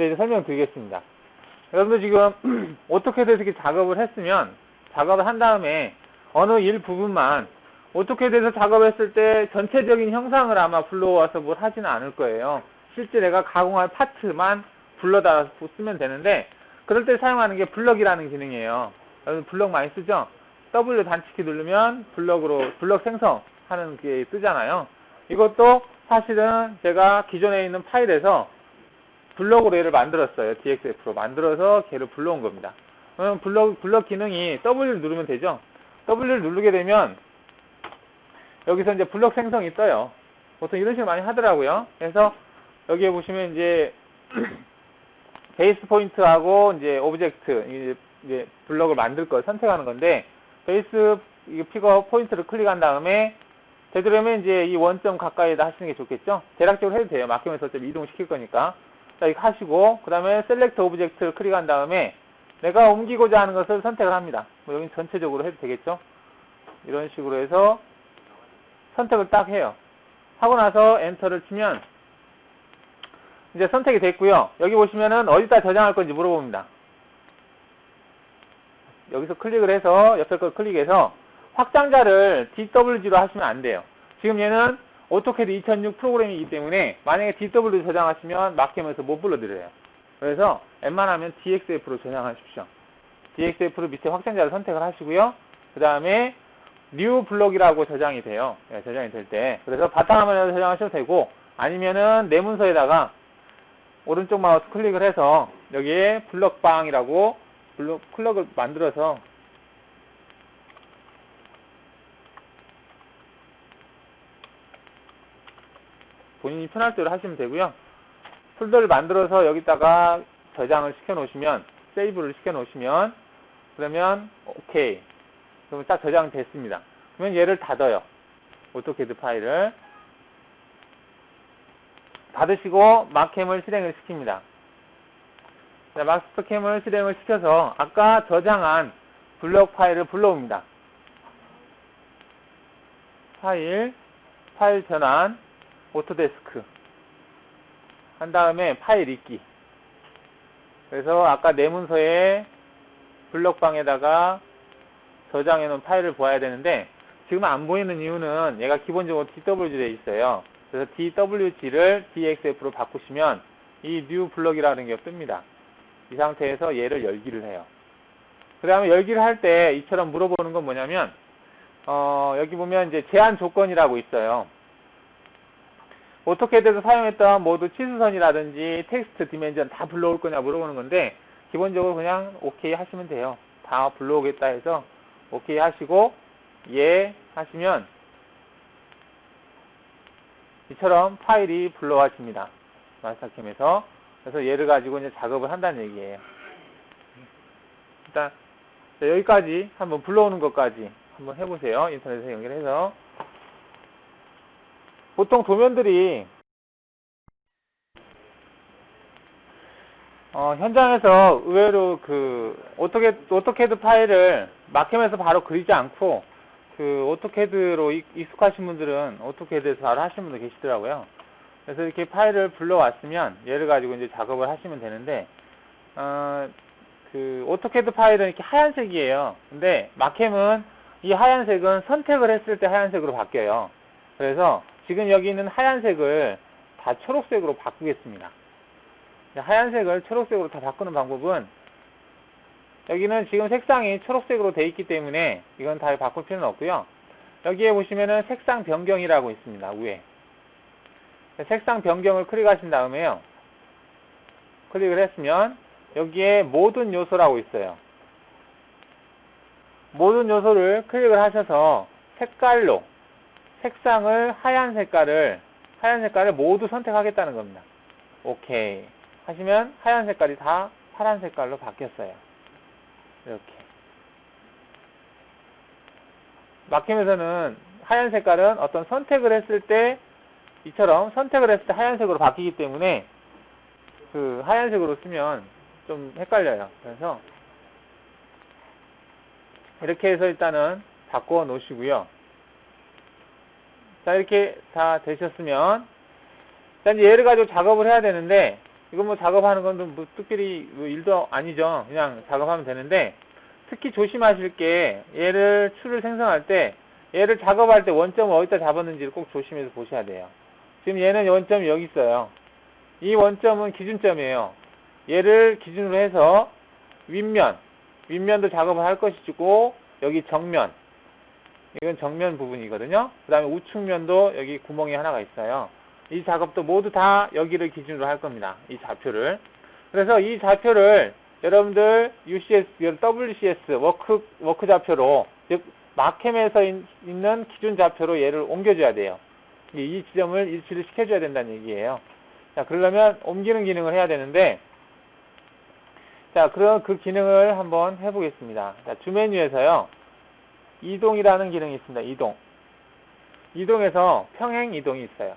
이제 설명드리겠습니다. 여러분들 지금 오토캐드에서 이렇게 작업을 했으면 작업을 한 다음에 어느 일부분만 오토캐드에서 작업했을 때 전체적인 형상을 아마 불러와서 뭘 하지는 않을 거예요. 실제 내가 가공할 파트만 불러다가 쓰면 되는데 그럴 때 사용하는 게 블럭이라는 기능이에요. 여러분 블럭 많이 쓰죠? W 단축키 누르면 블럭 생성하는 게 뜨잖아요. 이것도 사실은 제가 기존에 있는 파일에서 블럭으로 얘를 만들었어요. DXF로 만들어서 걔를 불러온 겁니다. 그러면 블럭 기능이 W를 누르면 되죠. W를 누르게 되면 여기서 이제 블럭 생성이 떠요. 보통 이런 식으로 많이 하더라고요. 그래서 여기에 보시면 이제 베이스 포인트하고 이제 오브젝트 이제 블럭을 만들 걸 선택하는 건데 베이스 피거 포인트를 클릭한 다음에 되도록이면 이제 이 원점 가까이다 하시는 게 좋겠죠. 대략적으로 해도 돼요. 맡기면서 어차피 이동시킬 거니까. 자, 이거 하시고 그 다음에 셀렉트 오브젝트를 클릭한 다음에 내가 옮기고자 하는 것을 선택을 합니다. 뭐 여기 전체적으로 해도 되겠죠. 이런 식으로 해서 선택을 딱 해요. 하고 나서 엔터를 치면 이제 선택이 됐고요. 여기 보시면은 어디다 저장할 건지 물어봅니다. 여기서 클릭을 해서 옆에 걸 클릭해서 확장자를 DWG로 하시면 안 돼요. 지금 얘는 오토캐드 2006 프로그램이기 때문에 만약에 DW 저장하시면 막히면서 못 불러드려요. 그래서 웬만하면 DXF로 저장하십시오. DXF로 밑에 확장자를 선택을 하시고요. 그 다음에 New 블록이라고 저장이 돼요. 저장이 될 때. 그래서 바탕화면에서 저장하셔도 되고 아니면은 내 문서에다가 오른쪽 마우스 클릭을 해서 여기에 블럭방이라고 블럭을 만들어서 본인이 편할 대로 하시면 되고요. 폴더를 만들어서 여기다가 저장을 시켜 놓으시면 세이브를 시켜 놓으시면 그러면 오케이. 그러면 딱 저장됐습니다. 그러면 얘를 닫아요. 오토캐드 파일을 닫으시고 마캠을 실행을 시킵니다. 자, 마스터캠을 실행을 시켜서 아까 저장한 블럭 파일을 불러옵니다. 파일 전환, 오토데스크 한 다음에 파일 읽기. 그래서 아까 내 문서에 블럭방에다가 저장해 놓은 파일을 보아야 되는데 지금 안 보이는 이유는 얘가 기본적으로 DWG 되어 있어요. 그래서 DWG를 DXF로 바꾸시면 이 New 블럭이라는 게 뜹니다. 이 상태에서 얘를 열기를 해요. 그 다음에 열기를 할 때 이처럼 물어보는 건 뭐냐면 여기 보면 이제 제한 조건이라고 있어요. 오토캐드에서 사용했던 모두 치수선이라든지 텍스트 디멘전 다 불러올 거냐 물어보는 건데 기본적으로 그냥 오케이 하시면 돼요. 다 불러오겠다 해서 오케이 하시고 예 하시면 이처럼 파일이 불러와집니다. 마스터캠에서. 그래서 얘를 가지고 이제 작업을 한다는 얘기예요. 일단 여기까지 한번 불러오는 것까지 한번 해보세요. 인터넷에 연결해서. 보통 도면들이 현장에서 의외로 그 오토캐드 파일을 마캠에서 바로 그리지 않고 그 오토캐드로 익숙하신 분들은 오토캐드에서 바로 하시는 분들 계시더라고요. 그래서 이렇게 파일을 불러왔으면 얘를 가지고 이제 작업을 하시면 되는데 그 오토캐드 파일은 이렇게 하얀색이에요. 근데 마캠은 이 하얀색은 선택을 했을 때 하얀색으로 바뀌어요. 그래서 지금 여기 있는 하얀색을 다 초록색으로 바꾸겠습니다. 하얀색을 초록색으로 다 바꾸는 방법은 여기는 지금 색상이 초록색으로 되어 있기 때문에 이건 다 바꿀 필요는 없고요. 여기에 보시면은 색상 변경이라고 있습니다. 위에 색상 변경을 클릭하신 다음에요. 클릭을 했으면 여기에 모든 요소라고 있어요. 모든 요소를 클릭을 하셔서 색깔로 색상을 하얀 색깔을 모두 선택하겠다는 겁니다. 오케이 하시면 하얀 색깔이 다 파란 색깔로 바뀌었어요. 이렇게 마캠에서는 하얀 색깔은 어떤 선택을 했을 때 이처럼 선택을 했을 때 하얀색으로 바뀌기 때문에 그 하얀색으로 쓰면 좀 헷갈려요. 그래서 이렇게 해서 일단은 바꿔 놓으시고요. 자, 이렇게 다 되셨으면 자, 이제 얘를 가지고 작업을 해야 되는데 이거 뭐 작업하는 건 뭐 특별히 뭐 일도 아니죠. 그냥 작업하면 되는데, 특히 조심하실 게 얘를 추를 생성할 때 얘를 작업할 때 원점을 어디다 잡았는지를 꼭 조심해서 보셔야 돼요. 지금 얘는 원점이 여기 있어요. 이 원점은 기준점이에요. 얘를 기준으로 해서 윗면도 작업을 할 것이고, 여기 정면, 이건 정면 부분이거든요. 그 다음에 우측면도 여기 구멍이 하나가 있어요. 이 작업도 모두 다 여기를 기준으로 할 겁니다. 이 좌표를. 그래서 이 좌표를 여러분들 UCS, WCS 워크 좌표로, 즉 마캠에서 있는 기준 좌표로 얘를 옮겨줘야 돼요. 이 지점을 일치를 시켜줘야 된다는 얘기예요. 자, 그러려면 옮기는 기능을 해야 되는데, 자, 그럼 그 기능을 한번 해보겠습니다. 자, 주 메뉴에서요, 이동이라는 기능이 있습니다. 이동에서 평행 이동이 있어요.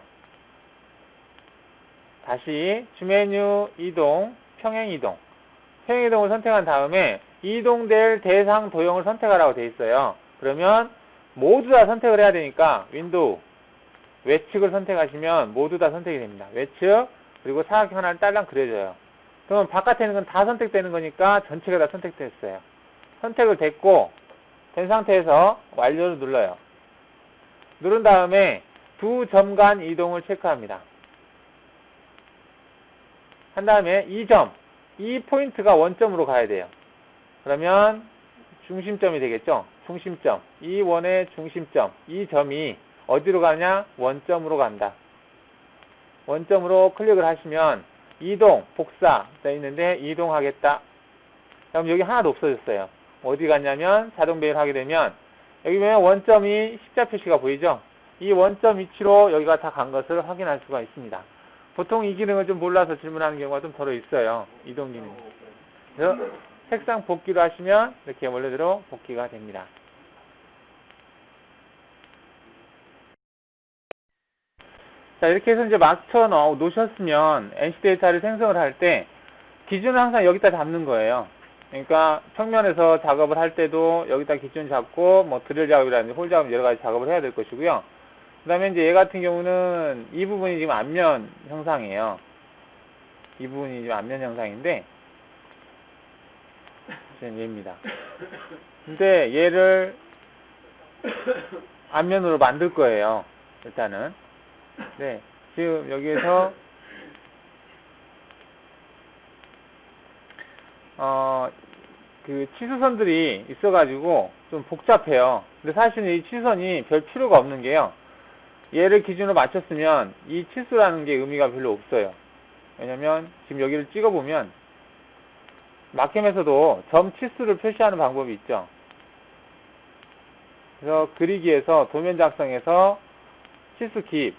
다시 주 메뉴 이동, 평행 이동. 평행 이동을 선택한 다음에 이동될 대상 도형을 선택하라고 되어 있어요. 그러면 모두 다 선택을 해야 되니까 윈도우 외측을 선택하시면 모두 다 선택이 됩니다. 외측, 그리고 사각형 하나를 딸랑 그려줘요. 그러면 바깥에 있는 건 다 선택되는 거니까 전체가 다 선택됐어요. 선택을 됐고, 된 상태에서 완료를 눌러요. 누른 다음에 두 점 간 이동을 체크합니다. 한 다음에 이 포인트가 원점으로 가야 돼요. 그러면 중심점이 되겠죠? 중심점. 이 원의 중심점. 이 점이 어디로 가냐? 원점으로 간다. 원점으로 클릭을 하시면 이동, 복사 되어 있는데 이동하겠다. 그럼 여기 하나도 없어졌어요. 어디 갔냐면 자동 배열 하게 되면 여기 보면 원점이 십자 표시가 보이죠? 이 원점 위치로 여기가 다 간 것을 확인할 수가 있습니다. 보통 이 기능을 좀 몰라서 질문하는 경우가 좀 덜어 있어요. 이동 기능. 그래서 색상 복귀로 하시면 이렇게 원래대로 복귀가 됩니다. 자, 이렇게 해서 이제 마스터 놓으셨으면 NC 데이터를 생성을 할 때 기준은 항상 여기다 잡는 거예요. 그러니까 평면에서 작업을 할 때도 여기다 기준 잡고 뭐 드릴 작업이라든지 홀 작업 여러 가지 작업을 해야 될 것이고요. 그 다음에 이제 얘 같은 경우는 이 부분이 지금 앞면 형상이에요. 이 부분이 지금 앞면 형상인데 지금 얘입니다. 근데 얘를 앞면으로 만들 거예요. 일단은. 네. 지금 여기에서 그 치수선들이 있어가지고 좀 복잡해요. 근데 사실은 이 치수선이 별 필요가 없는 게요. 얘를 기준으로 맞췄으면 이 치수라는 게 의미가 별로 없어요. 왜냐면 지금 여기를 찍어보면 마캠에서도 점 치수를 표시하는 방법이 있죠. 그래서 그리기에서 도면 작성에서 치수 기입,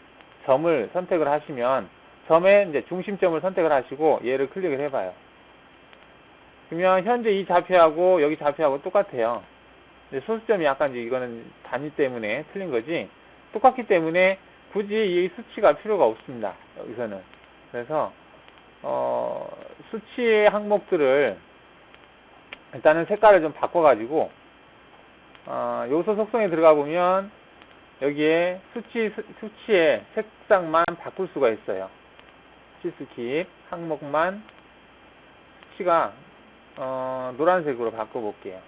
점을 선택을 하시면 점의 이제 중심점을 선택을 하시고 얘를 클릭을 해봐요. 그러면 현재 이 좌표하고 여기 좌표하고 똑같아요. 근데 소수점이 약간 이제 이거는 단위 때문에 틀린 거지, 똑같기 때문에 굳이 이 수치가 필요가 없습니다. 여기서는. 그래서 수치의 항목들을 일단은 색깔을 좀 바꿔가지고 요소 속성에 들어가 보면 여기에 수치의 색상만 바꿀 수가 있어요. 치수 기입 항목만 수치가 노란색으로 바꿔볼게요.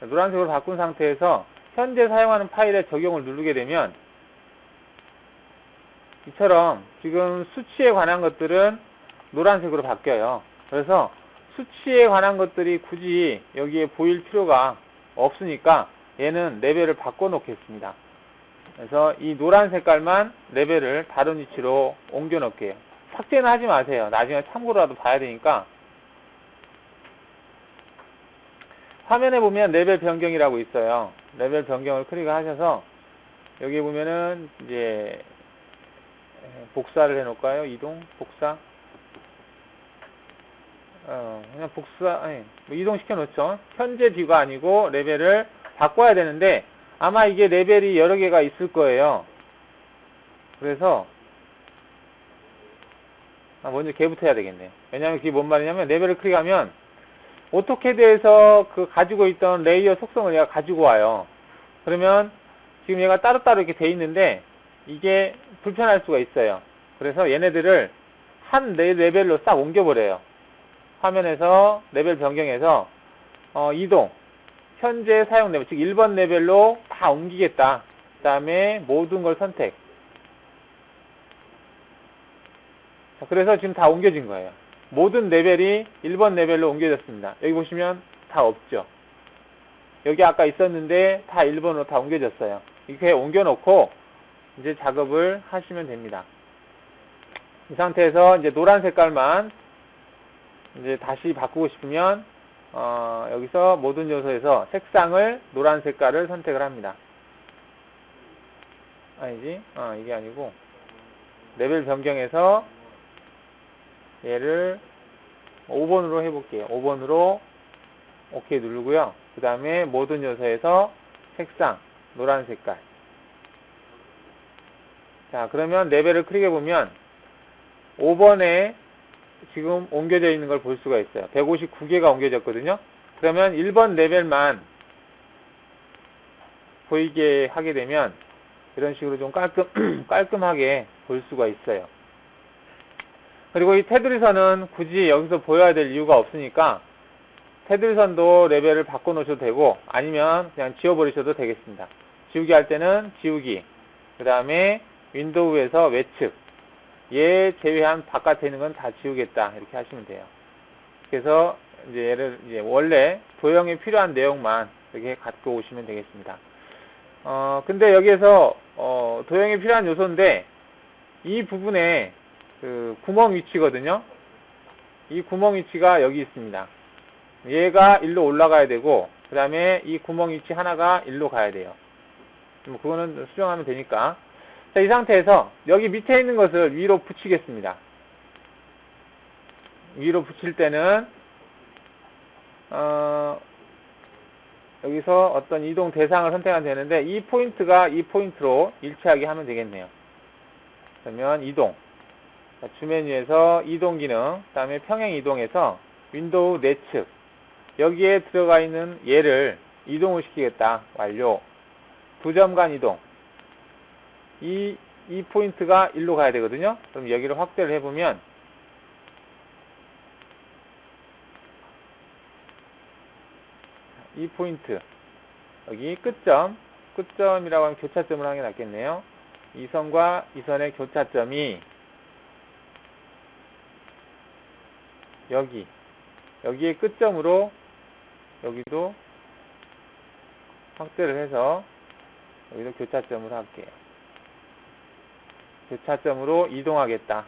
노란색으로 바꾼 상태에서 현재 사용하는 파일에 적용을 누르게 되면 이처럼 지금 수치에 관한 것들은 노란색으로 바뀌어요. 그래서 수치에 관한 것들이 굳이 여기에 보일 필요가 없으니까 얘는 레벨을 바꿔 놓겠습니다. 그래서 이 노란 색깔만 레벨을 다른 위치로 옮겨 놓을게요. 삭제는 하지 마세요. 나중에 참고라도 봐야 되니까. 화면에 보면 레벨 변경이라고 있어요. 레벨 변경을 클릭하셔서 여기 보면은 이제 복사를 해 놓을까요? 이동, 복사. 그냥 복사, 아니, 뭐 이동시켜 놓죠. 현재 뒤가 아니고 레벨을 바꿔야 되는데 아마 이게 레벨이 여러 개가 있을 거예요. 그래서 먼저 걔부터 해야 되겠네요. 왜냐면 그게 뭔 말이냐면 레벨을 클릭하면 오토캐드에서 그 가지고 있던 레이어 속성을 얘가 가지고 와요. 그러면 지금 얘가 따로따로 이렇게 돼 있는데 이게 불편할 수가 있어요. 그래서 얘네들을 한 레벨로 싹 옮겨버려요. 화면에서 레벨 변경해서 이동, 현재 사용 레벨, 즉 1번 레벨로 다 옮기겠다. 그 다음에 모든 걸 선택. 자, 그래서 지금 다 옮겨진 거예요. 모든 레벨이 1번 레벨로 옮겨졌습니다. 여기 보시면 다 없죠. 여기 아까 있었는데 다 1번으로 다 옮겨졌어요. 이렇게 옮겨놓고 이제 작업을 하시면 됩니다. 이 상태에서 이제 노란 색깔만 이제 다시 바꾸고 싶으면 여기서 모든 요소에서 색상을 노란 색깔을 선택을 합니다. 아니지? 이게 아니고 레벨 변경해서 얘를 5번으로 해볼게요. 5번으로 OK 누르고요. 그 다음에 모든 요소에서 색상 노란 색깔. 자, 그러면 레벨을 크게 보면 5번에 지금 옮겨져 있는 걸 볼 수가 있어요. 159개가 옮겨졌거든요. 그러면 1번 레벨만 보이게 하게 되면 이런 식으로 좀 깔끔하게 볼 수가 있어요. 그리고 이 테두리선은 굳이 여기서 보여야 될 이유가 없으니까 테두리선도 레벨을 바꿔 놓으셔도 되고 아니면 그냥 지워버리셔도 되겠습니다. 지우기 할 때는 지우기, 그 다음에 윈도우에서 외측, 얘 제외한 바깥에 있는 건 다 지우겠다 이렇게 하시면 돼요. 그래서 이제 얘를 이제 원래 도형에 필요한 내용만 이렇게 갖고 오시면 되겠습니다. 근데 여기에서 도형에 필요한 요소인데 이 부분에 그 구멍 위치거든요. 이 구멍 위치가 여기 있습니다. 얘가 일로 올라가야 되고 그 다음에 이 구멍 위치 하나가 일로 가야 돼요. 뭐 그거는 수정하면 되니까. 자, 이 상태에서 여기 밑에 있는 것을 위로 붙이겠습니다. 위로 붙일 때는 여기서 어떤 이동 대상을 선택하면 되는데 이 포인트가 이 포인트로 일치하게 하면 되겠네요. 그러면 이동, 자, 주 메뉴에서 이동 기능, 그 다음에 평행 이동에서 윈도우 내측, 여기에 들어가 있는 얘를 이동을 시키겠다. 완료. 두 점 간 이동. 이 포인트가 일로 가야 되거든요. 그럼 여기를 확대를 해보면 이 포인트, 여기 끝점이라고 하면 교차점을 하는 게 낫겠네요. 이 선과 이 선의 교차점이 여기에 끝점으로 여기도 확대를 해서 여기도 교차점으로 할게요. 교차점으로 이동하겠다.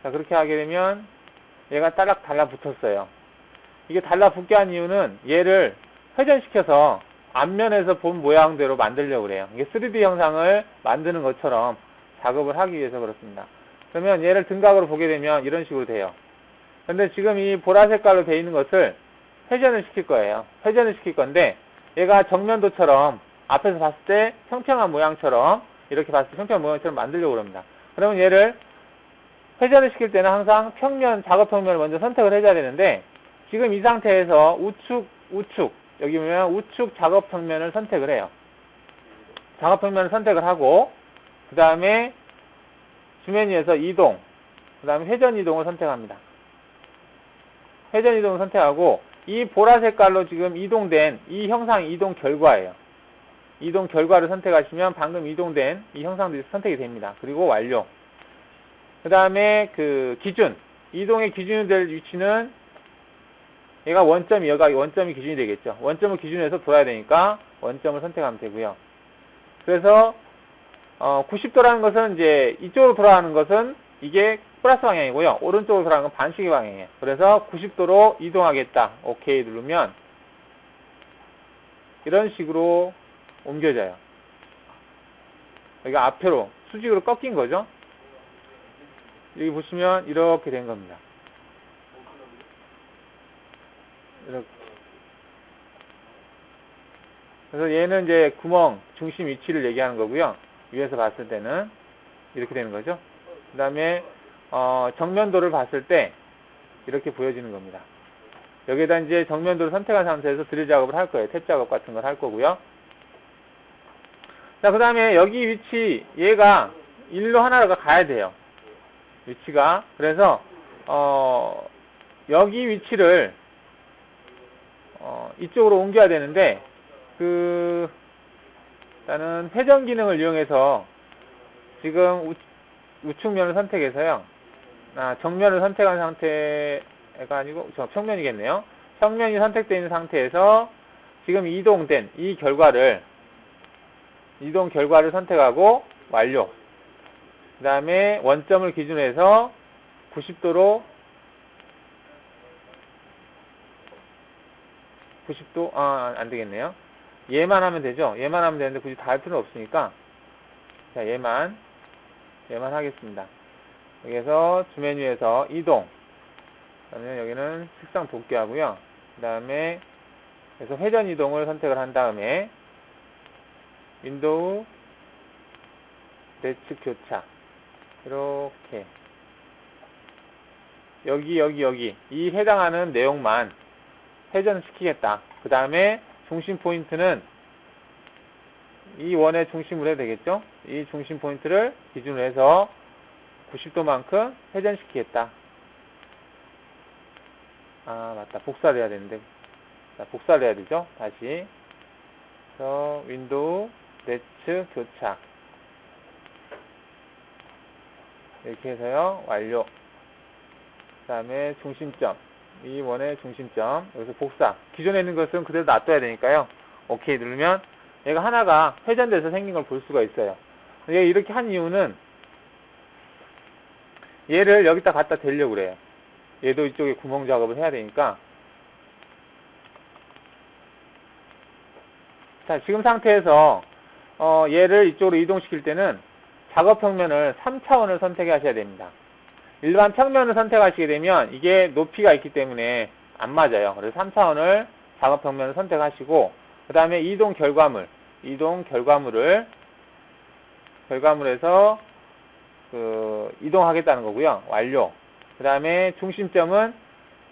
자, 그렇게 하게 되면 얘가 따락 달라붙었어요. 이게 달라붙게 한 이유는 얘를 회전시켜서 앞면에서 본 모양대로 만들려고 그래요. 이게 3D 형상을 만드는 것처럼 작업을 하기 위해서 그렇습니다. 그러면 얘를 등각으로 보게 되면 이런 식으로 돼요. 근데 지금 이 보라색깔로 되어 있는 것을 회전을 시킬 거예요. 회전을 시킬 건데 얘가 정면도처럼 앞에서 봤을 때 평평한 모양처럼 이렇게 봤을 때 평평한 모양처럼 만들려고 합니다. 그러면 얘를 회전을 시킬 때는 항상 작업 평면을 먼저 선택을 해줘야 되는데 지금 이 상태에서 우측 여기 보면 우측 작업 평면을 선택을 해요. 작업 평면을 선택을 하고 그 다음에 주메뉴에서 이동, 그 다음에 회전 이동을 선택합니다. 회전 이동을 선택하고 이 보라색깔로 지금 이동된 이 형상이 이동 결과예요. 이동 결과를 선택하시면 방금 이동된 이 형상들이 선택이 됩니다. 그리고 완료. 그 다음에 그 기준, 이동의 기준이 될 위치는 얘가 여기가 원점이 기준이 되겠죠. 원점을 기준으로 돌아야 되니까 원점을 선택하면 되고요. 그래서 90도라는 것은 이제 이쪽으로 돌아가는 것은 이게 플러스 방향이고요. 오른쪽으로 돌아가는 건 반시계 방향이에요. 그래서 90도로 이동하겠다. OK 누르면 이런 식으로 옮겨져요. 여기가 앞으로 수직으로 꺾인 거죠. 여기 보시면 이렇게 된 겁니다. 이렇게. 그래서 얘는 이제 구멍 중심 위치를 얘기하는 거고요. 위에서 봤을 때는 이렇게 되는 거죠. 그 다음에 정면도를 봤을 때 이렇게 보여지는 겁니다. 여기에다 이제 정면도를 선택한 상태에서 드릴 작업을 할 거예요. 탭 작업 같은 걸 할 거고요. 자, 그 다음에 여기 위치, 얘가 일로 하나가 가야 돼요. 위치가. 그래서, 여기 위치를, 이쪽으로 옮겨야 되는데, 일단은 회전 기능을 이용해서 지금 우측면을 선택해서요. 정면을 선택한 상태가 아니고, 평면이겠네요. 평면이 선택되어 있는 상태에서 지금 이동된 이 이동 결과를 선택하고 완료. 그 다음에 원점을 기준으로 해서 90도로 90도 안 되겠네요. 얘만 하면 되죠. 얘만 하면 되는데 굳이 다 할 필요는 없으니까 자 얘만 하겠습니다. 여기에서 주 메뉴에서 이동, 그러면 여기는 색상 복귀하고요. 그 다음에 그래서 회전 이동을 선택을 한 다음에 윈도우 내측 교차 이렇게 여기 이 해당하는 내용만 회전시키겠다. 그 다음에 중심 포인트는 이 원의 중심으로 해야 되겠죠. 이 중심 포인트를 기준으로 해서 90도만큼 회전시키겠다. 맞다. 복사를 해야 되는데. 자, 복사를 해야 되죠. 다시. 그래서 윈도우 내측 교차 이렇게 해서요. 완료. 그 다음에 중심점. 이 원의 중심점. 여기서 복사. 기존에 있는 것은 그대로 놔둬야 되니까요. 오케이 누르면 얘가 하나가 회전돼서 생긴 걸 볼 수가 있어요. 얘가 이렇게 한 이유는 얘를 여기다 갖다 대려고 그래요. 얘도 이쪽에 구멍 작업을 해야 되니까. 자, 지금 상태에서 얘를 이쪽으로 이동시킬 때는 작업 평면을 3차원을 선택하셔야 됩니다. 일반 평면을 선택하시게 되면 이게 높이가 있기 때문에 안 맞아요. 그래서 3차원을 작업 평면을 선택하시고 그 다음에 이동 결과물을 결과물에서 이동하겠다는 거고요. 완료. 그 다음에 중심점은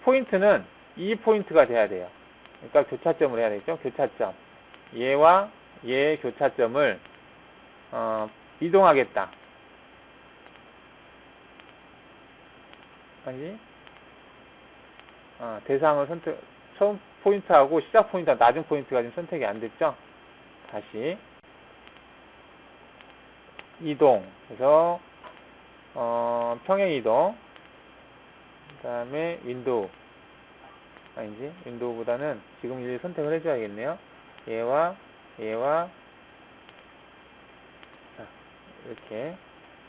포인트는 이 포인트가 돼야 돼요. 그러니까 교차점을 해야 되겠죠. 교차점. 얘와 얘의 교차점을 이동하겠다. 아니 대상을 처음 포인트하고 시작 포인트와 나중 포인트가 지금 선택이 안 됐죠. 다시 이동. 그래서 평행 이동. 그 다음에 윈도우. 윈도우보다는 지금 이제 선택을 해줘야겠네요. 얘와 자, 이렇게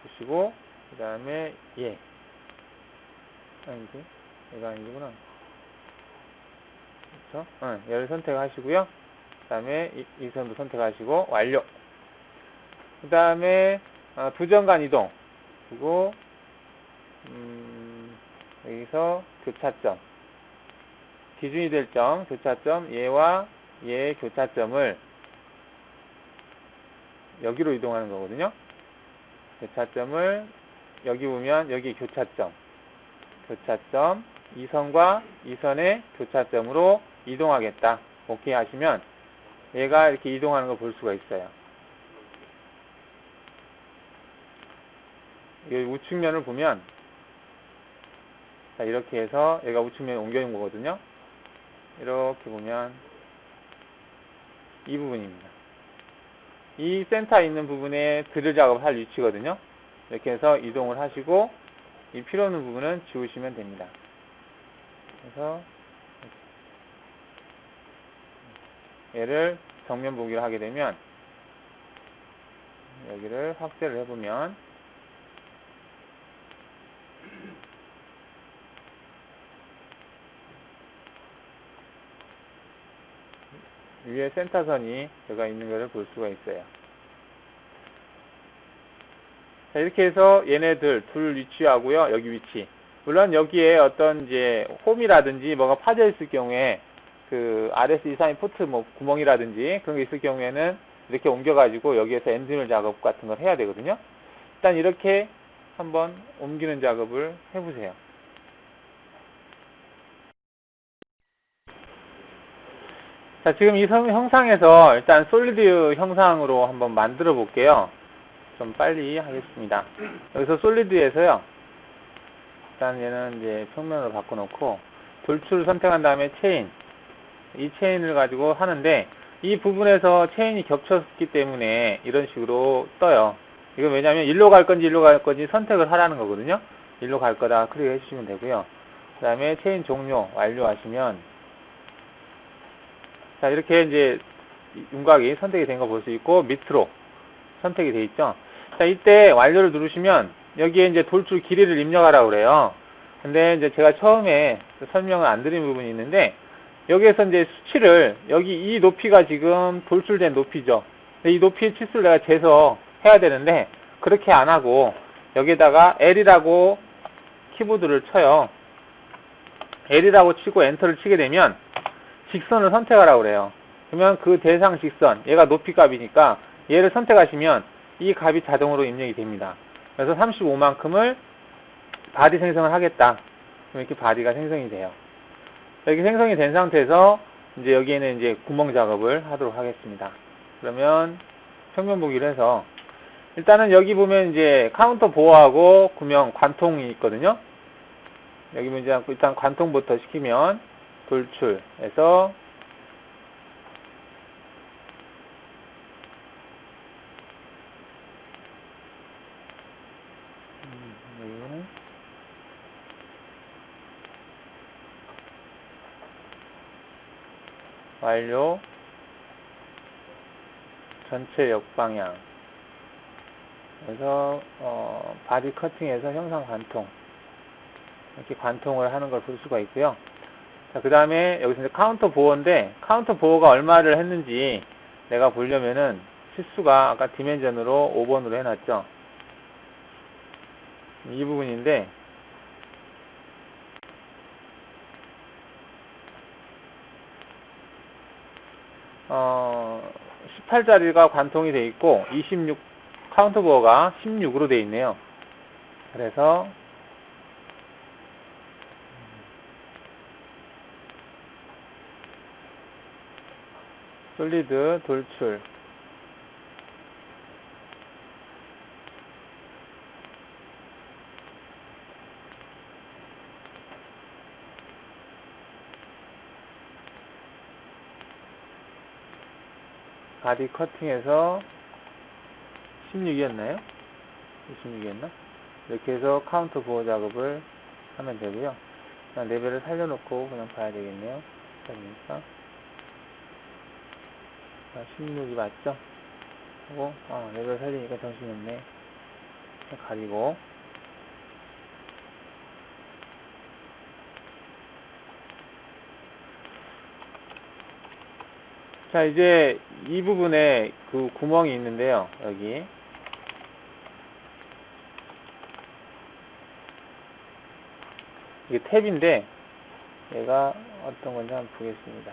보시고 그 다음에 얘가 아니구나. 그렇죠? 얘를 선택하시고요. 그 다음에 이 선도 선택하시고 완료. 그 다음에 두 점 간 이동. 그리고 여기서 교차점. 기준이 될 점, 교차점, 얘와 얘의 교차점을 여기로 이동하는 거거든요. 교차점을 여기 보면 여기 교차점, 이 선과 이 선의 교차점으로 이동하겠다. 오케이 하시면 얘가 이렇게 이동하는 걸 볼 수가 있어요. 이 우측면을 보면 자, 이렇게 해서 얘가 우측면에 옮겨진 거거든요. 이렇게 보면 이 부분입니다. 이 센터에 있는 부분에 드릴 작업을 할 위치거든요. 이렇게 해서 이동을 하시고 이 필요 없는 부분은 지우시면 됩니다. 그래서 얘를 정면 보기를 하게 되면 여기를 확대를 해보면 위에 센터선이 들어가 있는 것을 볼 수가 있어요. 자, 이렇게 해서 얘네들 둘 위치하고요. 여기 위치. 물론 여기에 어떤 이제 홈이라든지 뭐가 파져 있을 경우에 RS232 포트 구멍이라든지 그런 게 있을 경우에는 이렇게 옮겨가지고 여기에서 엔드밀 작업 같은 걸 해야 되거든요. 일단 이렇게 한번 옮기는 작업을 해보세요. 자, 지금 이 형상에서 일단 솔리드 형상으로 한번 만들어 볼게요. 좀 빨리 하겠습니다. 여기서 솔리드에서요. 일단 얘는 이제 평면으로 바꿔놓고 돌출을 선택한 다음에 체인. 이 체인을 가지고 하는데 이 부분에서 체인이 겹쳤기 때문에 이런 식으로 떠요. 이건 왜냐면 일로 갈 건지 일로 갈 건지 선택을 하라는 거거든요. 일로 갈 거다 클릭해 주시면 되고요. 그 다음에 체인 종료 완료하시면 자, 이렇게 이제 윤곽이 선택이 된 거 볼 수 있고 밑으로 선택이 돼 있죠. 자, 이때 완료를 누르시면 여기에 이제 돌출 길이를 입력하라고 그래요. 근데 이제 제가 처음에 설명을 안 드린 부분이 있는데 여기에서 이제 수치를 여기 이 높이가 지금 돌출된 높이죠. 근데 이 높이의 치수를 내가 재서 해야 되는데 그렇게 안 하고 여기에다가 L이라고 키보드를 쳐요. L이라고 치고 엔터를 치게 되면 직선을 선택하라고 그래요. 그러면 그 대상 직선, 얘가 높이 값이니까 얘를 선택하시면 이 값이 자동으로 입력이 됩니다. 그래서 35만큼을 바디 생성을 하겠다. 그럼 이렇게 바디가 생성이 돼요. 이렇게 생성이 된 상태에서 이제 여기에는 이제 구멍 작업을 하도록 하겠습니다. 그러면 평면 보기를 해서 일단은 여기 보면 이제 카운터 보호하고 구명 관통이 있거든요. 여기 보면 일단 관통부터 시키면 돌출해서 완료 전체 역방향 그래서 바디 커팅해서 형상 관통 이렇게 관통을 하는 걸 볼 수가 있고요. 자, 그 다음에 여기서 이제 카운터 보호인데 카운터 보호가 얼마를 했는지 내가 보려면은 치수가 아까 디멘전으로 5번으로 해놨죠. 이 부분인데 어 18짜리가 관통이 돼 있고 26 카운터 보호가 16으로 돼 있네요. 그래서 솔리드 돌출 바디 커팅해서 16이었나요? 26이었나? 이렇게 해서 카운터 보호 작업을 하면 되고요. 그냥 레벨을 살려놓고 그냥 봐야 되겠네요. 그러니까 16이 맞죠? 하고 레벨 살리니까 정신이 없네. 가리고 자, 이제 이 부분에 그 구멍이 있는데요. 여기 이게 탭인데 얘가 어떤 건지 한번 보겠습니다.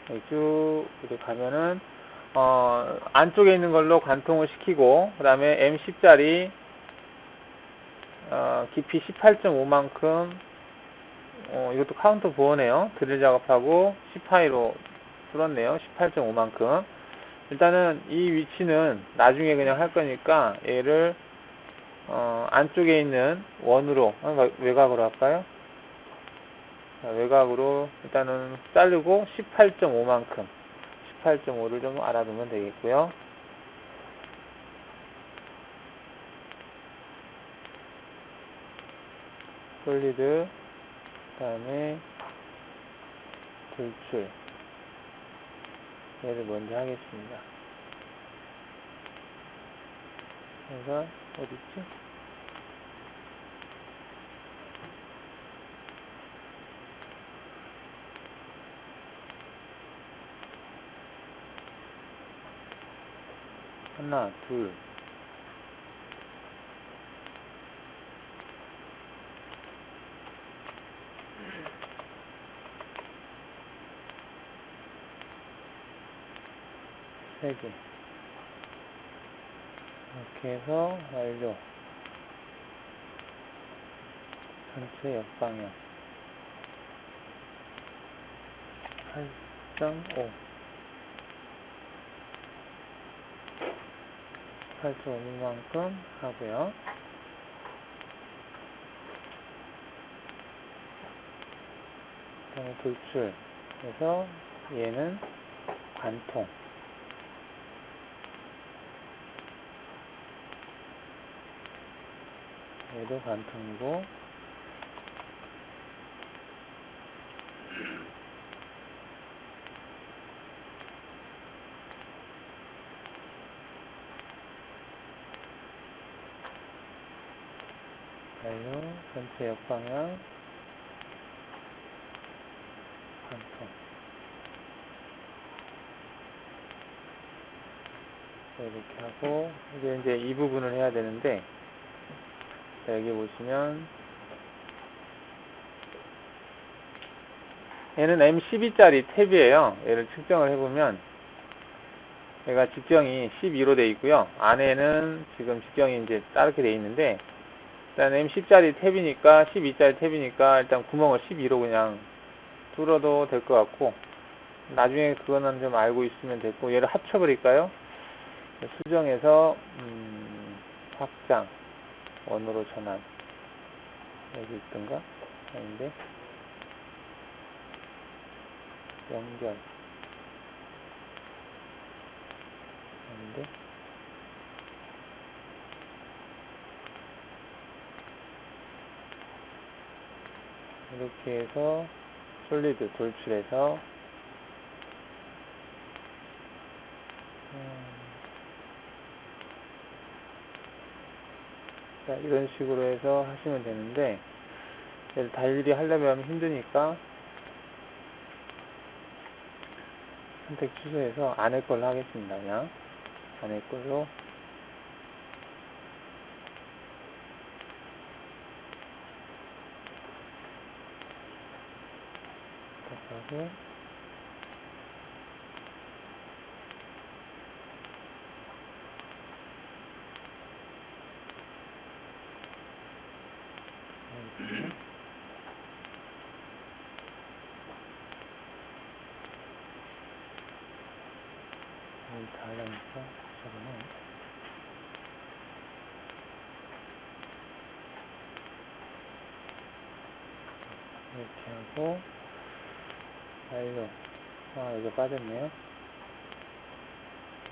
여기 쭉 이렇게 가면은 안쪽에 있는 걸로 관통을 시키고 그 다음에 M10짜리 깊이 18.5만큼 이것도 카운터 보호네요. 드릴 작업하고 10하이로 뚫었네요. 18.5만큼. 일단은 이 위치는 나중에 그냥 할 거니까 얘를 안쪽에 있는 원으로 외곽으로 할까요? 자, 외곽으로 일단은 자르고 18.5만큼 18.5를 좀 알아두면 되겠고요. 솔리드 그 다음에 돌출 얘를 먼저 하겠습니다. 그래서 어디있지? 하나, 둘, 세 개. 이렇게 해서 완료. 전체 역방향. 8.5 8.5만큼 하고요. 그 다음에 돌출. 그래서 얘는 관통. 얘도 관통이고, 완료. 전체 역방향 관통. 이렇게 하고, 이제 이 부분을 해야 되는데, 자, 여기 보시면 얘는 M12짜리 탭이에요. 얘를 측정을 해보면 얘가 직경이 12로 되어 있고요. 안에는 지금 직경이 이제 다르게 되어 있는데, 일단 M10짜리 탭이니까 12짜리 탭이니까 일단 구멍을 12로 그냥 뚫어도 될 것 같고, 나중에 그거는 좀 알고 있으면 됐고, 얘를 합쳐버릴까요? 수정해서 확장 원으로 전환. 여기 있던가? 아닌데. 연결. 아닌데. 이렇게 해서 솔리드 돌출해서 자, 이런 식으로 해서 하시면 되는데, 얘를 다 일일이 하려면 힘드니까 선택 취소해서 안에 걸로 하겠습니다. 그냥 안에 걸로 하고, 다 하려니까 저거는 이렇게 하고, 완료. 아, 이거 빠졌네요.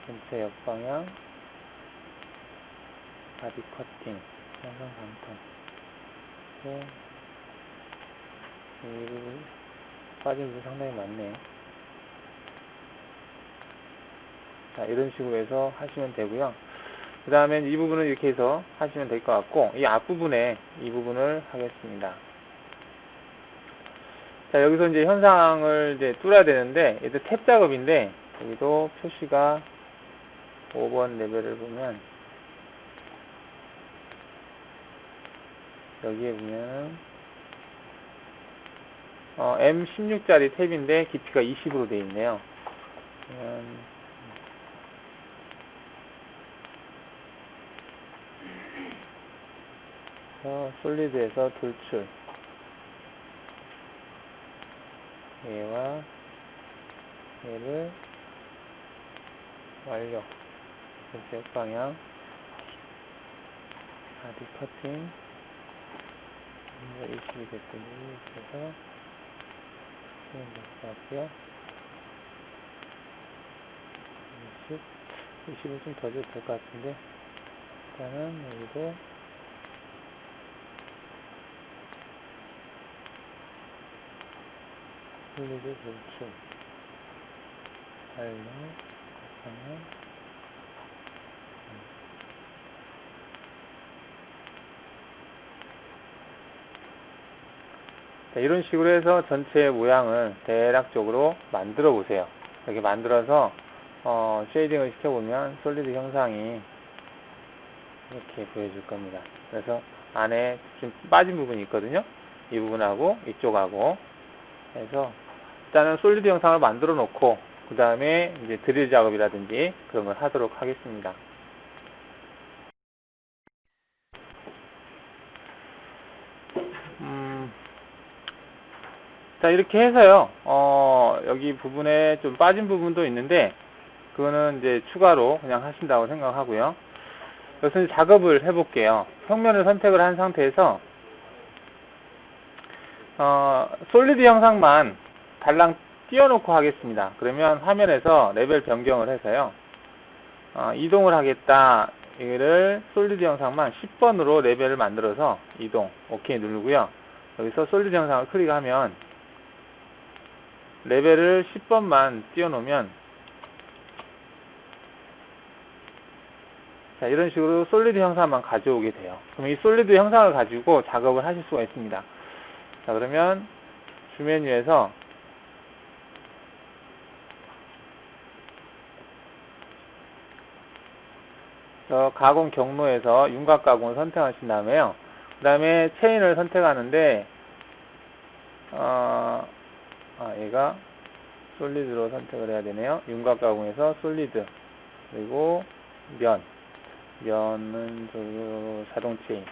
전체 역방향, 바디 커팅, 영상 관통. 이 부분 빠진 부분 상당히 많네요. 자, 이런 식으로 해서 하시면 되고요. 그 다음에 이 부분은 이렇게 해서 하시면 될 것 같고, 이 앞부분에 이 부분을 하겠습니다. 자, 여기서 이제 현상을 이제 뚫어야 되는데, 얘도 탭 작업인데, 여기도 표시가 5번 레벨을 보면, 여기에 보면, M16짜리 탭인데, 깊이가 20으로 되어 있네요. 솔리드에서 돌출. 얘와 얘를 완료. 전체 방향, 바디 커팅, 20이 됐더니 그래서 수행 될것 같고요. 20은 좀 더 줘도 될 것 같은데, 일단은 여기도 솔리드 돌출, 완료. 방향, 자, 이런 식으로 해서 전체 모양을 대략적으로 만들어 보세요. 이렇게 만들어서 쉐이딩을 시켜보면 솔리드 형상이 이렇게 보여줄 겁니다. 그래서 안에 좀 빠진 부분이 있거든요. 이 부분하고 이쪽하고 해서 일단은 솔리드 형상을 만들어 놓고 그 다음에 이제 드릴 작업이라든지 그런 걸 하도록 하겠습니다. 자, 이렇게 해서요, 여기 부분에 좀 빠진 부분도 있는데, 그거는 이제 추가로 그냥 하신다고 생각하고요. 그래서 이제 작업을 해볼게요. 평면을 선택을 한 상태에서, 솔리드 형상만 달랑 띄워놓고 하겠습니다. 그러면 화면에서 레벨 변경을 해서요. 이동을 하겠다. 이거를 솔리드 형상만 10번으로 레벨을 만들어서 이동. 오케이 누르고요. 여기서 솔리드 형상을 클릭하면 레벨을 10번만 띄워놓으면 자, 이런 식으로 솔리드 형상만 가져오게 돼요. 그럼 이 솔리드 형상을 가지고 작업을 하실 수가 있습니다. 자, 그러면 주 메뉴에서 가공 경로에서 윤곽 가공을 선택하신 다음에요. 그 다음에 체인을 선택하는데, 얘가 솔리드로 선택을 해야 되네요. 윤곽 가공에서 솔리드. 그리고 면은 자동 체인.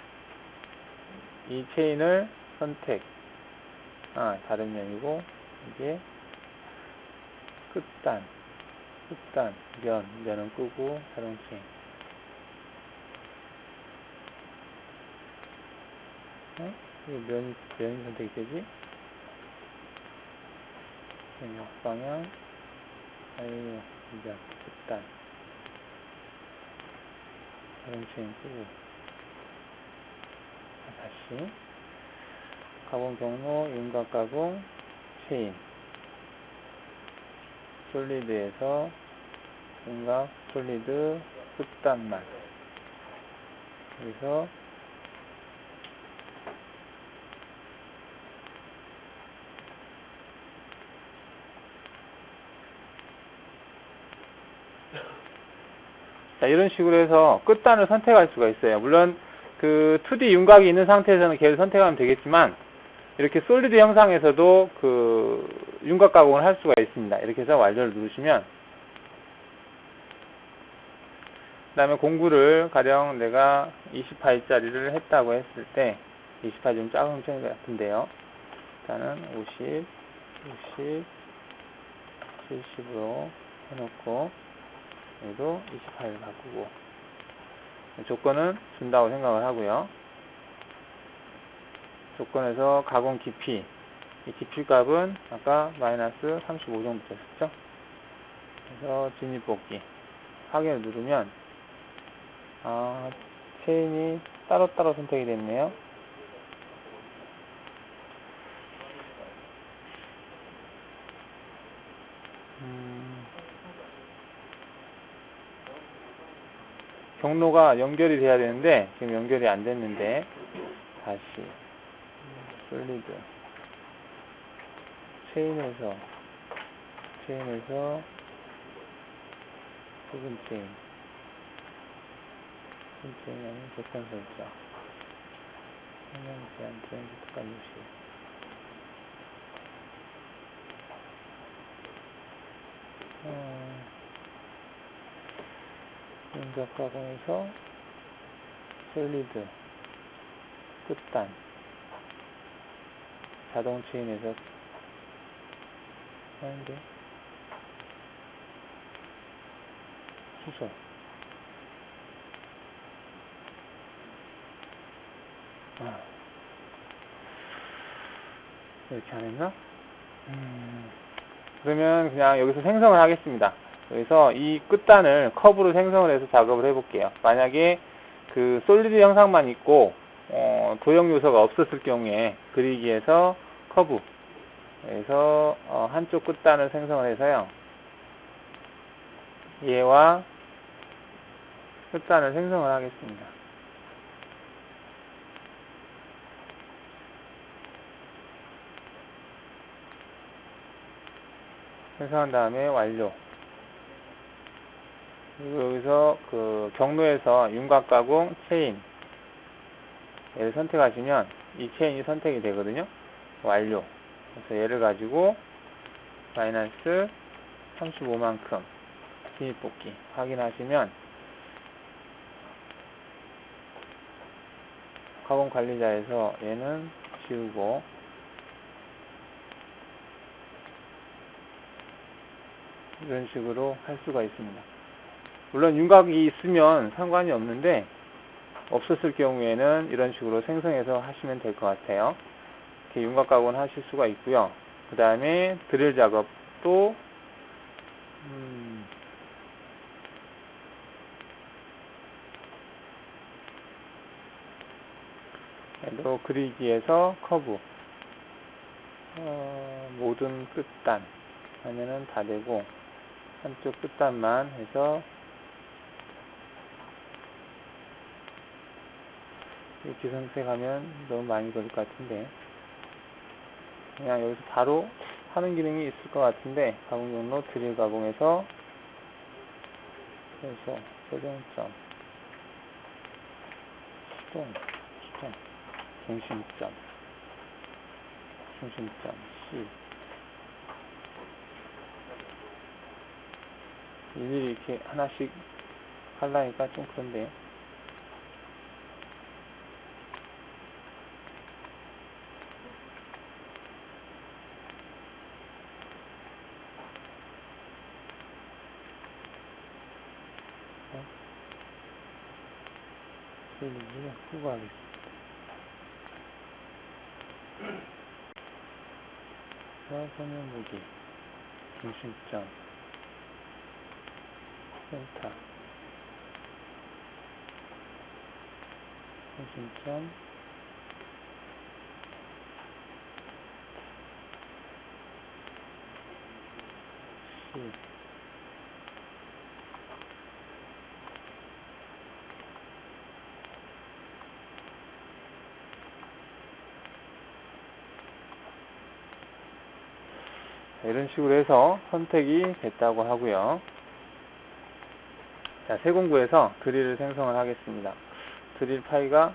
이 체인을 선택. 다른 면이고, 이게 끝단, 면은 끄고, 자동 체인. 이거 면이 선택이 되지? 역방향, 면, 끝단. 자동 체인 끄고. 다시. 가공 경로, 윤곽 가공, 체인. 솔리드에서 윤곽, 솔리드, 끝단만. 여기서 자, 이런 식으로 해서 끝단을 선택할 수가 있어요. 물론 그 2D 윤곽이 있는 상태에서는 걔를 선택하면 되겠지만, 이렇게 솔리드 형상에서도 그 윤곽 가공을 할 수가 있습니다. 이렇게 해서 완료를 누르시면, 그 다음에 공구를 가령 내가 20파이짜리를 했다고 했을 때, 20파이 좀 작은 편인 것 같은데요. 일단은 50, 60, 70으로 해놓고, 여기도 28을 바꾸고, 조건은 준다고 생각을 하고요. 조건에서 가공 깊이, 이 깊이 값은 아까 마이너스 35 정도 됐었죠. 그래서 진입 뽑기 확인을 누르면 체인이 따로따로 선택이 됐네요. 경로가 연결이 돼야 되는데 지금 연결이 안 됐는데, 다시 솔리드 체인에서 부분 체인 아니면 조건 설정, 성능 제한, 트렌드 특가 무시. 윤곽 가공에서 솔리드 끝단, 자동 체인에서 하는데 수소, 이렇게 안 했나? 그러면 그냥 여기서 생성을 하겠습니다. 여기서 이 끝단을 커브로 생성을 해서 작업을 해볼게요. 만약에 그 솔리드 형상만 있고 도형 요소가 없었을 경우에 그리기에서 커브, 그래서 한쪽 끝단을 생성을 해서요. 얘와 끝단을 생성을 하겠습니다. 생성한 다음에 완료. 그리고 여기서 그 경로에서 윤곽 가공 체인 얘를 선택하시면 이 체인이 선택이 되거든요. 완료. 그래서 얘를 가지고 마이너스 35만큼 진입 뽑기 확인하시면 가공 관리자에서 얘는 지우고 이런 식으로 할 수가 있습니다. 물론 윤곽이 있으면 상관이 없는데 없었을 경우에는 이런 식으로 생성해서 하시면 될 것 같아요. 이렇게 윤곽 가공을 하실 수가 있고요. 그 다음에 드릴 작업도 또 그리기에서 커브 모든 끝단 하면은 다 되고 한쪽 끝단만 해서 이렇게 선택하면 너무 많이 걸릴 것 같은데 그냥 여기서 바로 하는 기능이 있을 것 같은데 가공 경로 드릴 가공해서 그래서 고정점 수동 중심점 C 일일이 이렇게 하나씩 하려니까 좀 그런데요. 이걸 끄고 하겠습니다. 서면 무기 중심점 센터 중심점 C 이런 식으로 해서 선택이 됐다고 하고요. 자, 세공구에서 드릴을 생성을 하겠습니다. 드릴 파이가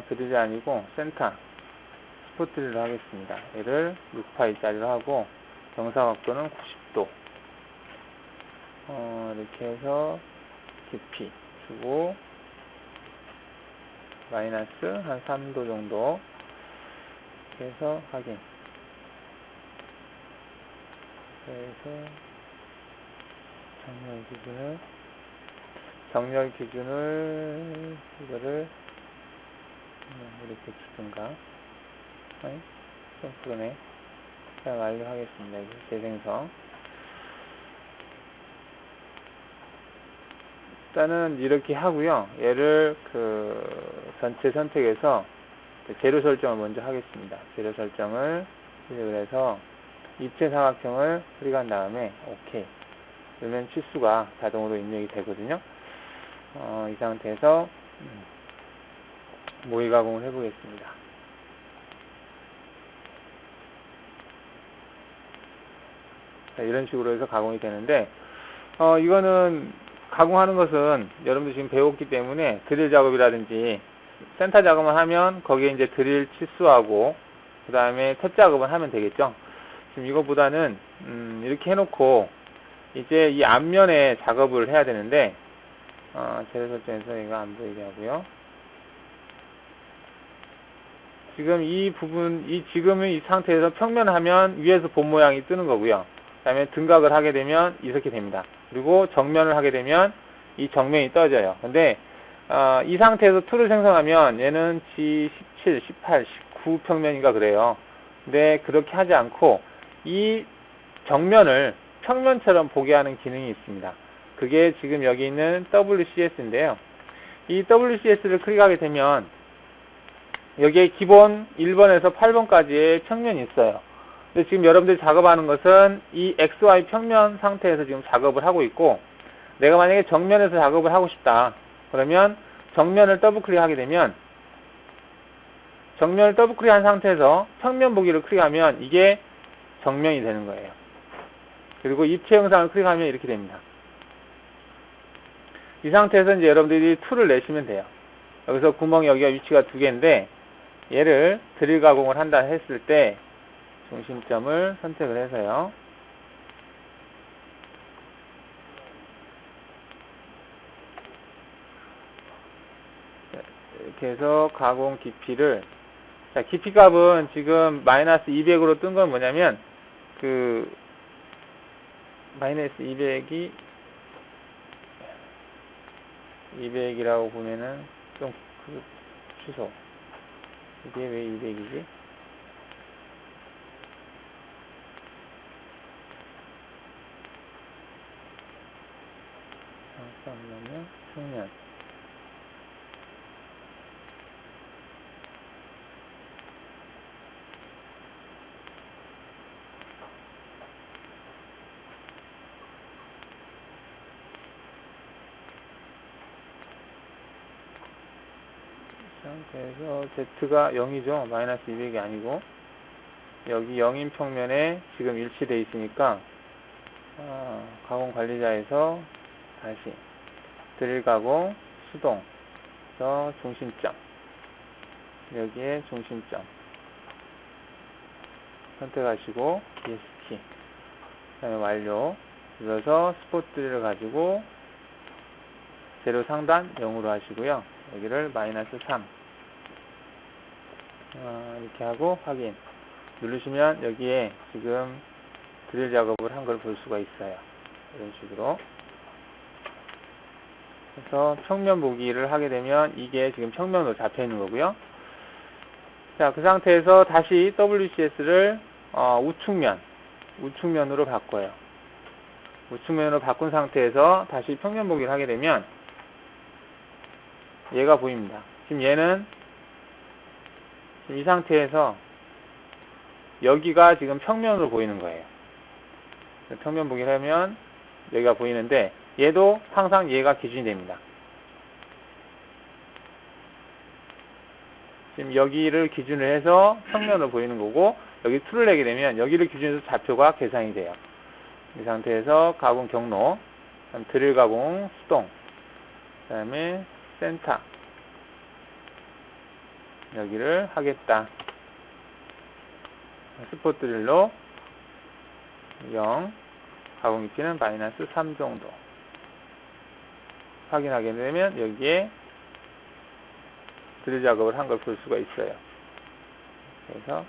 드릴이 아니고 센터 스포트 드릴을 하겠습니다. 얘를 6파이짜리로 하고 경사 각도는 90도 이렇게 해서 깊이 주고 마이너스 한 3도 정도 이렇게 해서 확인. 그래서 정렬 기준을 이거를 이렇게 주든가 좀 그러네. 그냥 완료하겠습니다. 재생성. 일단은 이렇게 하고요. 얘를 전체 선택해서 재료 설정을 먼저 하겠습니다. 재료 설정을 클릭을 해서 입체 사각형을 클릭한 다음에 OK. 그러면 치수가 자동으로 입력이 되거든요. 이 상태에서 모의 가공을 해보겠습니다. 자, 이런 식으로 해서 가공이 되는데 이거는 가공하는 것은 여러분들 지금 배웠기 때문에 드릴 작업이라든지 센터 작업만 하면 거기에 이제 드릴 치수하고 그 다음에 탭 작업은 하면 되겠죠. 지금 이거보다는 이렇게 해놓고 이제 이 앞면에 작업을 해야 되는데 재료 설정에서 이거 안 보이게 하고요. 지금 이 부분, 지금은 이 상태에서 평면 하면 위에서 본 모양이 뜨는 거고요. 그 다음에 등각을 하게 되면 이렇게 됩니다. 그리고 정면을 하게 되면 이 정면이 떠져요. 근데 이 상태에서 툴을 생성하면 얘는 G17, 18, 19 평면인가 그래요. 근데 그렇게 하지 않고 이 정면을 평면처럼 보게 하는 기능이 있습니다. 그게 지금 여기 있는 WCS인데요. 이 WCS를 클릭하게 되면 여기에 기본 1번에서 8번까지의 평면이 있어요. 근데 지금 여러분들이 작업하는 것은 이 XY 평면 상태에서 지금 작업을 하고 있고, 내가 만약에 정면에서 작업을 하고 싶다. 그러면 정면을 더블 클릭하게 되면 정면을 더블 클릭한 상태에서 평면 보기를 클릭하면 이게 정면이 되는 거예요. 그리고 입체 영상을 클릭하면 이렇게 됩니다. 이 상태에서 이제 여러분들이 툴을 내시면 돼요. 여기서 구멍이 여기가 위치가 두 개인데 얘를 드릴 가공을 한다 했을 때 중심점을 선택을 해서요. 이렇게 해서 가공 깊이를, 자, 깊이 값은 지금 마이너스 200으로 뜬 건 뭐냐면 마이너스 200이라고 보면은 좀 취소. 이게 왜 200이지? 잠깐만요. 평면. 그래서 Z가 0이죠. 마이너스 200이 아니고. 여기 0인 평면에 지금 일치되어 있으니까, 가공 관리자에서 다시 드릴 가공, 수동, 그래서 중심점. 여기에 중심점. 선택하시고, ESC. 그 다음에 완료. 눌러서 스포트 드릴을 가지고, 재료 상단 0으로 하시고요. 여기를 마이너스 3. 이렇게 하고 확인 누르시면 여기에 지금 드릴 작업을 한 걸 볼 수가 있어요. 이런 식으로. 그래서 평면 보기를 하게 되면 이게 지금 평면으로 잡혀 있는 거고요. 자, 그 상태에서 다시 WCS를 우측면으로 바꿔요. 우측면으로 바꾼 상태에서 다시 평면 보기를 하게 되면 얘가 보입니다. 지금 얘는 지금 이 상태에서 여기가 지금 평면으로 보이는 거예요. 평면 보기를 하면 여기가 보이는데 얘도 항상 얘가 기준이 됩니다. 지금 여기를 기준으로 해서 평면으로 보이는 거고 여기 툴을 내게 되면 여기를 기준으로 해서 좌표가 계산이 돼요. 이 상태에서 가공 경로, 드릴 가공 수동, 그 다음에 센터 여기를 하겠다. 스포트 드릴로 0, 가공 깊이는 마이너스 3 정도 확인하게 되면 여기에 드릴 작업을 한 걸 볼 수가 있어요. 그래서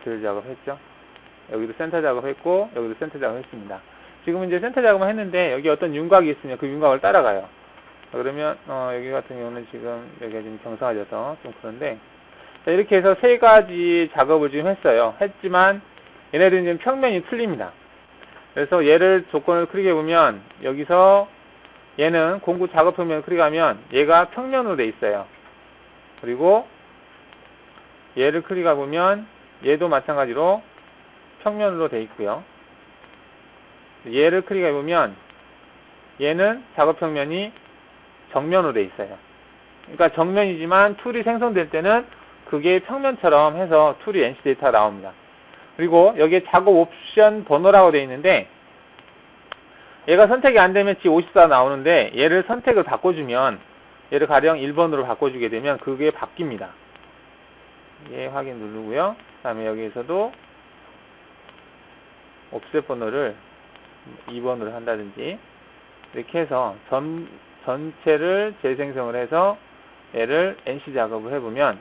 드릴 작업했죠. 여기도 센터 작업했고 여기도 센터 작업했습니다. 지금 이제 센터 작업을 했는데 여기 어떤 윤곽이 있으면 그 윤곽을 따라가요. 그러면 여기 같은 경우는 지금 여기가 지금 경사가져서 좀 그런데 자, 이렇게 해서 세 가지 작업을 지금 했어요. 했지만 얘네들은 지금 평면이 틀립니다. 그래서 얘를 조건을 크게 보면 여기서 얘는 공구 작업 평면을 클릭하면 얘가 평면으로 돼 있어요. 그리고 얘를 클릭해 보면 얘도 마찬가지로 평면으로 돼 있고요. 얘를 클릭해 보면 얘는 작업 평면이 정면으로 돼 있어요. 그러니까 정면이지만 툴이 생성될 때는 그게 평면처럼 해서 툴이 NC 데이터가 나옵니다. 그리고 여기에 작업 옵션 번호라고 되어 있는데 얘가 선택이 안 되면 G54 나오는데 얘를 선택을 바꿔주면 얘를 가령 1번으로 바꿔주게 되면 그게 바뀝니다. 예, 확인 누르고요. 그 다음에 여기에서도 옵셋 번호를 2번으로 한다든지 이렇게 해서 전체를 재생성을 해서 얘를 NC 작업을 해보면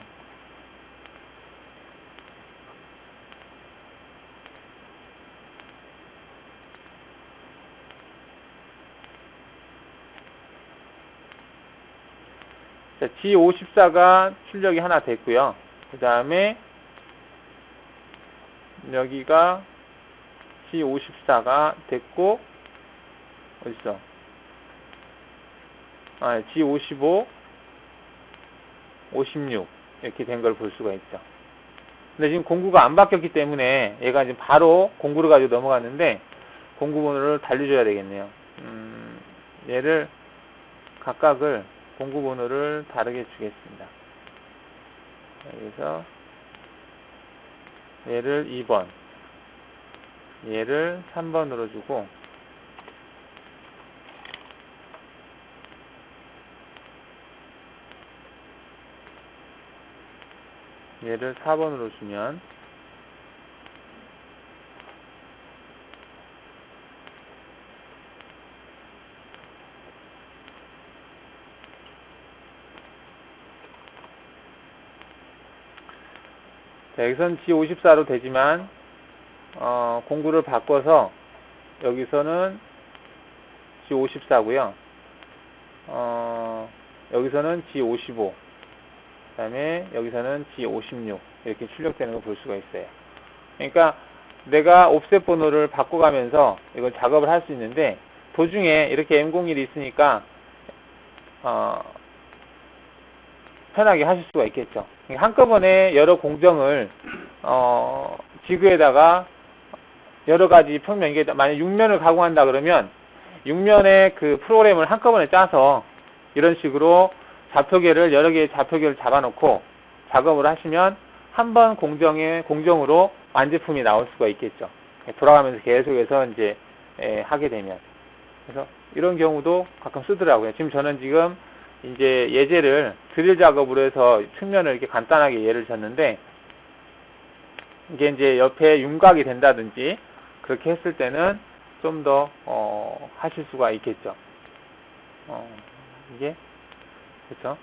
G54가 출력이 하나 됐고요. 그 다음에 여기가 G54가 됐고 어딨어? G55, 56 이렇게 된 걸 볼 수가 있죠. 근데 지금 공구가 안 바뀌었기 때문에 얘가 지금 바로 공구를 가지고 넘어갔는데 공구 번호를 달려줘야 되겠네요. 얘를 각각을 공구 번호를 다르게 주겠습니다. 여기서 얘를 2번, 얘를 3번으로 주고 얘를 4번으로 주면 자, 여기선 G54로 되지만 공구를 바꿔서 여기서는 G54고요. 여기서는 G55, 그 다음에 여기서는 G56 이렇게 출력되는 걸 볼 수가 있어요. 그러니까 내가 옵셋 번호를 바꿔가면서 이걸 작업을 할 수 있는데, 도중에 이렇게 M01이 있으니까 편하게 하실 수가 있겠죠. 한꺼번에 여러 공정을 지그에다가 여러 가지 평면, 이게 만약 6면을 가공한다 그러면 6면의 그 프로그램을 한꺼번에 짜서 이런 식으로 좌표계를, 여러 개의 좌표계를 잡아놓고 작업을 하시면 한 번 공정으로 완제품이 나올 수가 있겠죠. 돌아가면서 계속해서 이제 하게 되면. 그래서 이런 경우도 가끔 쓰더라고요. 저는 지금 이제 예제를 드릴 작업으로 해서 측면을 이렇게 간단하게 예를 졌는데, 이게 이제 옆에 윤곽이 된다든지 그렇게 했을 때는 좀 더 하실 수가 있겠죠. 이게 그렇죠.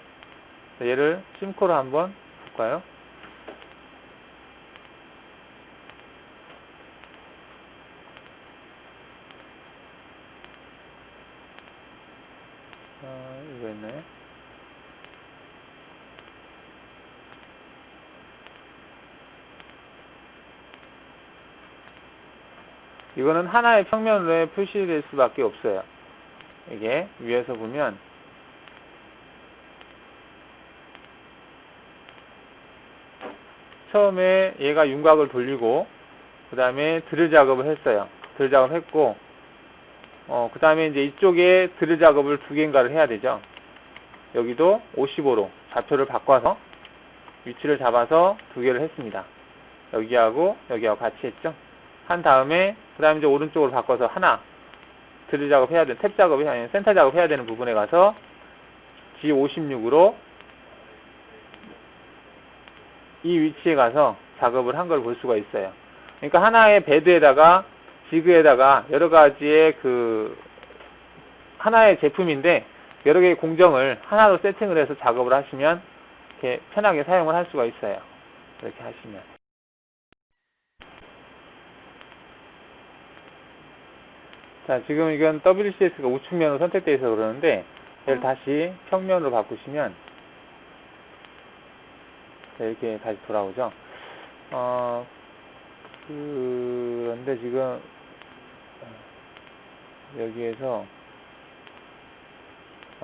얘를 심코로 한번 볼까요? 이거 있나요? 이거는 하나의 평면으로 표시될 수밖에 없어요. 이게 위에서 보면 처음에 얘가 윤곽을 돌리고 그 다음에 드릴 작업을 했어요. 드릴 작업을 했고 그 다음에 이제 이쪽에 드릴 작업을 두 개인가를 해야 되죠. 여기도 55로 좌표를 바꿔서 위치를 잡아서 두 개를 했습니다. 여기하고 여기하고 같이 했죠. 한 다음에 그 다음에 이제 오른쪽으로 바꿔서 하나 드릴 작업 해야 되는, 탭 작업이 아니라 센터 작업 해야 되는 부분에 가서 G56으로 이 위치에 가서 작업을 한 걸 볼 수가 있어요. 그러니까 하나의 베드에다가 지그에다가 여러 가지의 하나의 제품인데 여러 개의 공정을 하나로 세팅을 해서 작업을 하시면 이렇게 편하게 사용을 할 수가 있어요. 이렇게 하시면. 자, 지금 이건 WCS가 우측면으로 선택되어 있어서 그러는데, 얘를 다시 평면으로 바꾸시면, 이렇게 다시 돌아오죠. 그런데 지금, 여기에서,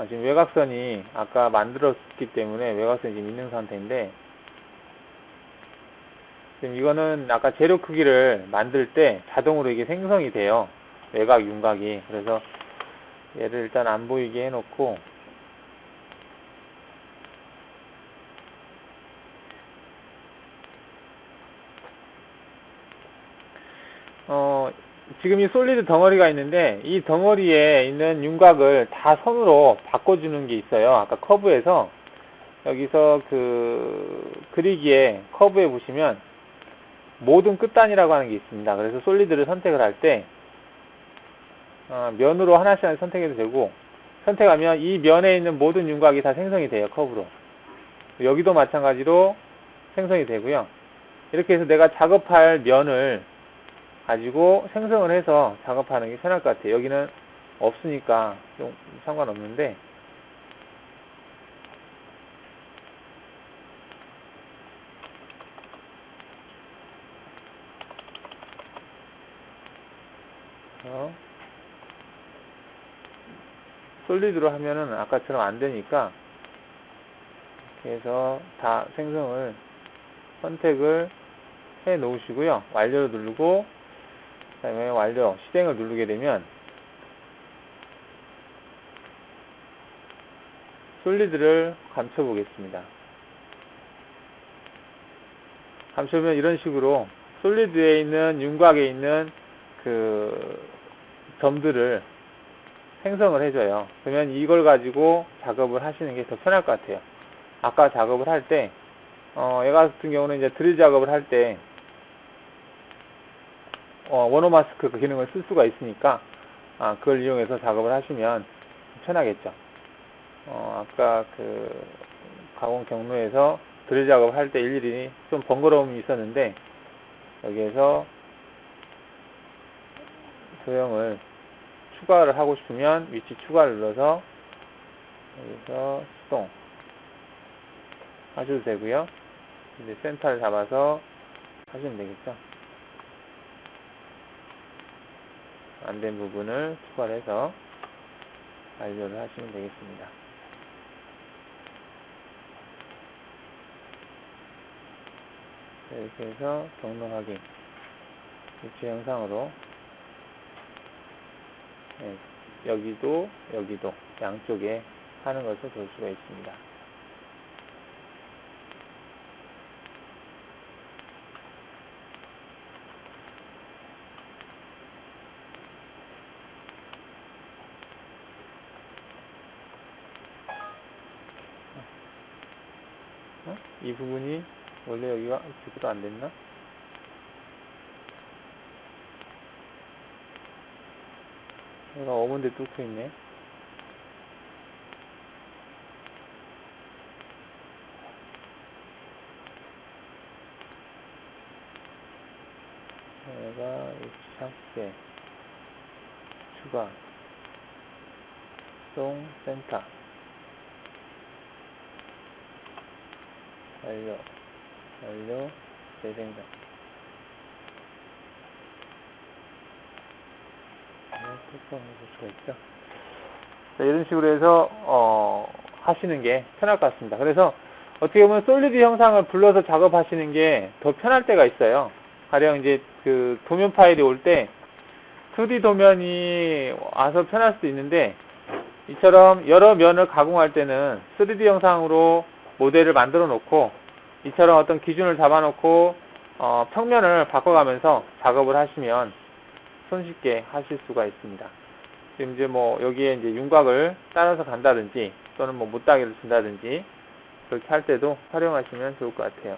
지금 외곽선이 아까 만들었기 때문에 외곽선이 지금 있는 상태인데, 지금 이거는 아까 재료 크기를 만들 때 자동으로 이게 생성이 돼요. 외곽, 윤곽이. 그래서 얘를 일단 안 보이게 해놓고 지금 이 솔리드 덩어리가 있는데 이 덩어리에 있는 윤곽을 다 선으로 바꿔주는 게 있어요. 아까 커브에서 여기서 그리기에 커브에 보시면 모든 끝단이라고 하는 게 있습니다. 그래서 솔리드를 선택을 할 때 면으로 하나씩 선택해도 되고, 선택하면 이 면에 있는 모든 윤곽이 다 생성이 돼요. 커브로. 여기도 마찬가지로 생성이 되고요. 이렇게 해서 내가 작업할 면을 가지고 생성을 해서 작업하는 게 편할 것 같아요. 여기는 없으니까 좀 상관없는데, 솔리드로 하면은 아까처럼 안 되니까 이렇게 해서 다 생성을 선택을 해 놓으시고요. 완료를 누르고 그 다음에 완료 실행을 누르게 되면 솔리드를 감춰 보겠습니다. 감춰보면 이런 식으로 솔리드에 있는 윤곽에 있는 점들을 생성을 해줘요. 그러면 이걸 가지고 작업을 하시는 게 더 편할 것 같아요. 아까 작업을 할 때, 얘 같은 경우는 이제 드릴 작업을 할 때, 원호 마스크 그 기능을 쓸 수가 있으니까, 그걸 이용해서 작업을 하시면 편하겠죠. 아까 가공 경로에서 드릴 작업을 할 때 일일이 좀 번거로움이 있었는데, 여기에서 도형을 추가를 하고 싶으면 위치 추가를 눌러서 여기서 수동 하셔도 되고요. 이제 센터를 잡아서 하시면 되겠죠. 안 된 부분을 추가를 해서 완료를 하시면 되겠습니다. 이렇게 해서 경로 확인 위치 영상으로 여기도 양쪽에 하는 것을 볼 수가 있습니다. 이 부분이 원래 여기가 지구도 안 됐나? 여기가 어문데 뚫고 있네. 여기가 위치 삭제, 추가, 수동, 센터, 완료, 재생산. 볼 수가 있죠. 자, 이런 식으로 해서 하시는 게 편할 것 같습니다. 그래서 어떻게 보면 솔리드 형상을 불러서 작업하시는 게 더 편할 때가 있어요. 가령 이제 그 도면 파일이 올 때 2D 도면이 와서 편할 수도 있는데, 이처럼 여러 면을 가공할 때는 3D 영상으로 모델을 만들어 놓고 이처럼 어떤 기준을 잡아 놓고 평면을 바꿔가면서 작업을 하시면 손쉽게 하실 수가 있습니다. 지금 이제 뭐 여기에 이제 윤곽을 따라서 간다든지 또는 뭐 못따기를 준다든지 그렇게 할 때도 활용하시면 좋을 것 같아요.